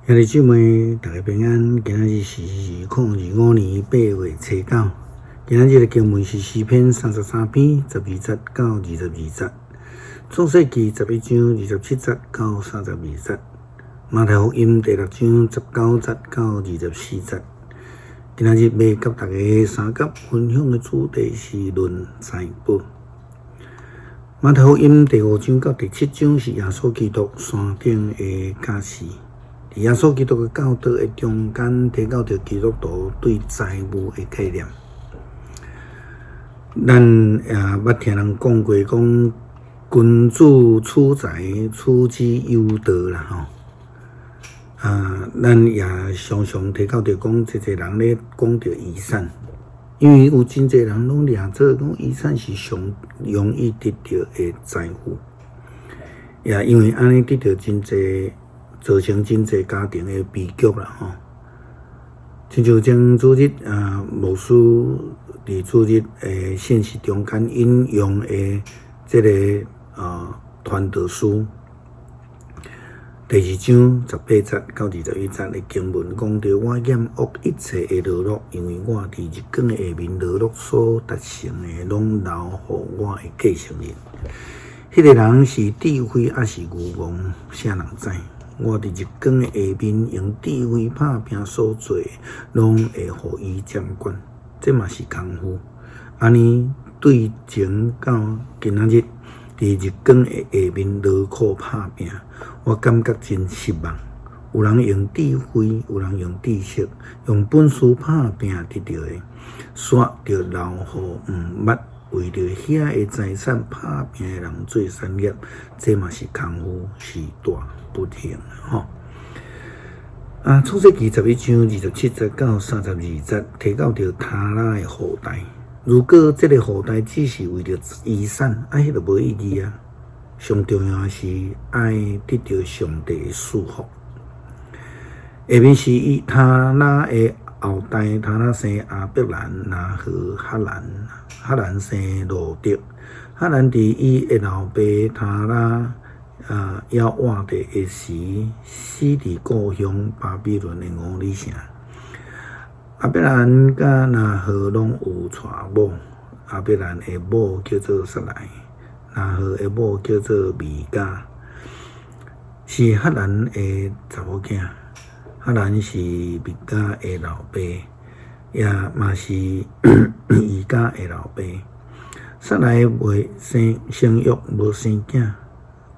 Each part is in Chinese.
兄弟姊妹，大家平安。今仔日是2025年8月初9。今仔日的经文是诗篇33篇12节到22节，创世纪11章27节到32节，马太福音第6章19节到24节。今仔日要甲大家三角分享的主题是论财宝。马太福音第5章到第7章是耶稣基督山顶的假示。耶稣基督的教导的中间，提到着基督徒对财务的概念。咱也捌听人讲过，讲君子取财，取之有道啦吼。咱也常常提到着讲，一人咧讲着遗产，因为有真侪人拢掠做讲遗产是上容易得到的财富，也因为安尼得到真侪。造成真侪家庭的悲剧啦吼，亲像前主日牧师伫主日信息中间引用的这个传道书第2章18节到21节的经文，讲到我厌恶一切的劳碌，因为我伫日光的下面劳碌所达成的，拢留互我的继承人。迄个人是智慧还是愚妄，谁人知？我伫日光的下面用智慧拍拼所做，拢会互伊掌管，这嘛是功夫。安尼对前到今仔日，伫日光的下面劳苦拍拼，我感觉真失望。有人用智慧，有人用知识，用本事拍拼得到的，煞着留互毋捌为着遐个财产拍拼的人做产业，这嘛是功夫，是大不幸吼。创世纪11章27节到32节提到着他拉的后代，如果这个后代只是为着遗产，迄就无意义啊。上重要的是爱得到上帝的祝福。下面是他拉的后代，他拉生亚伯兰、拿和、哈兰，哈兰生罗德，哈兰伫伊的老爸他拉要活地的时，死伫故乡巴比伦的五里城。亚伯兰甲拿和拢有娶某，亚伯兰的某叫做撒来，拿和的某叫做米迦，是哈兰的查某囝。哈兰是米迦的老爸，也嘛是伊家的老爸。撒来未生育，无生囝。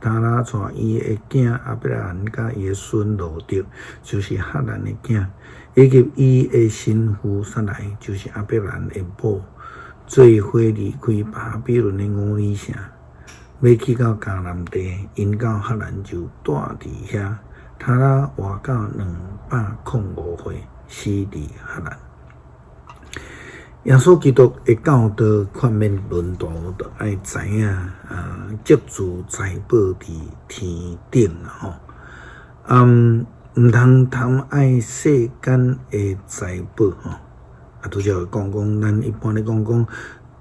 他拉带伊的囝亚伯兰甲伊的孙罗德，就是哈兰的囝，以及伊的新妇撒来，就是亚伯兰的某，做伙离开巴比伦的五里城，要去到迦南地，因到哈兰就住伫遐。他拉活到205岁，死伫哈兰。耶稣基督的教导劝勉门徒，就爱知影积聚财宝伫天顶吼。毋通贪爱世间的财宝吼。拄则会讲，咱一般咧讲，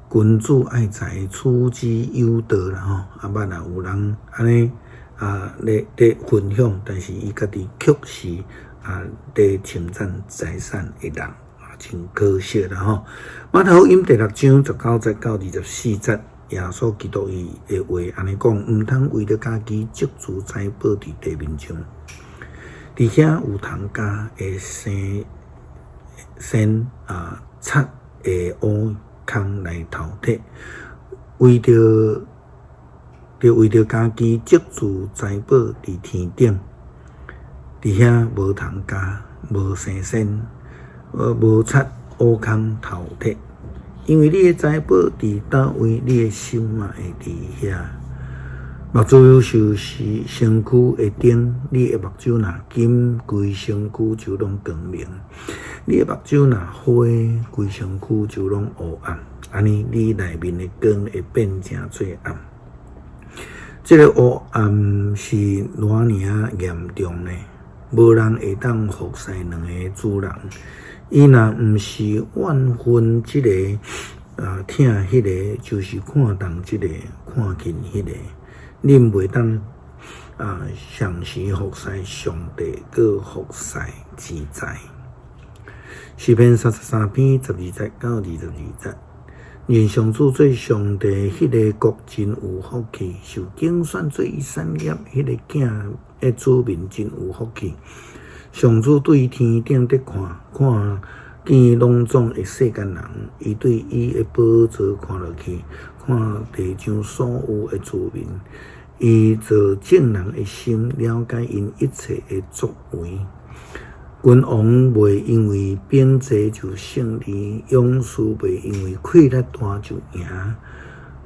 君子爱财，取之有道啦吼。捌啊有人安尼咧分享，但是伊家己却是咧侵占财产的人。真可惜啦吼！马太福音第6章19节到24节，耶稣基督伊的话安尼讲：毋通为着家己积聚财宝伫地面上，伫遐有通加会先贼的乌空来淘汰，为着家己积聚财宝伫天顶，伫遐无通加，无生先。无贼乌空淘汰，因为你的财宝伫倒位，你的心嘛会伫遐。目睭优秀是身躯的灯，你的目睭若金，规身躯就拢光明；你的目睭若灰，规身躯就拢黑暗。安尼，你内面的光会变成最暗。这个黑暗是偌尔严重呢？无人会当服侍两个主人。伊若毋是怨恨即个，听迄个，就是看重即个，看近迄个，恁袂当上时服侍上帝，搁服侍自在。诗篇33篇12节到22节。愿上主做上帝，迄个国真有福气；受竞选做伊产业，迄个囝的子民真有福气。上主对天顶的看，看见拢总的世间人，伊对伊的宝座看落去，看地上所有的子民。伊做正人的心，了解因一切的作为。君王袂因为贬谪就胜利，勇士袂因为气力大就赢。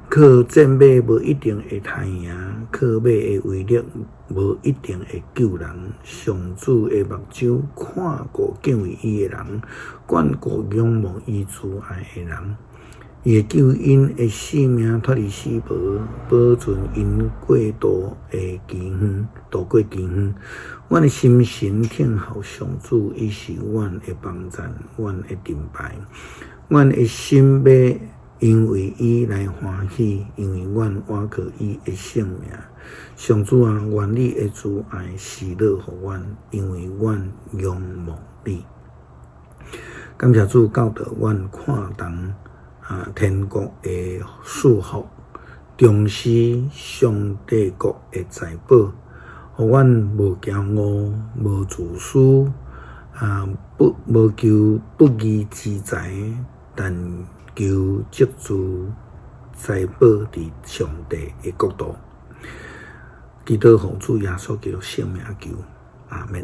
靠战马无一定会杀赢，靠马的威力无一定会救人。上主的目睭看顾敬畏伊的人，眷顾仰慕伊慈爱的人。伊会救因的性命脱离死亡，保存因过度的期远，度过期远。阮的心神听候上主，伊是阮的帮赞，阮的盾牌。阮的心要因为伊来欢喜，因为阮倚靠伊的性命。上主啊，愿你的慈爱喜乐互阮，因为阮仰慕你。感谢主教导阮看重天国的祝福，重视上帝国的财宝，互阮无骄傲，无自私，无求不义之财，但求积聚财宝伫上帝的国度。祈祷奉主耶稣基督圣名求，阿门。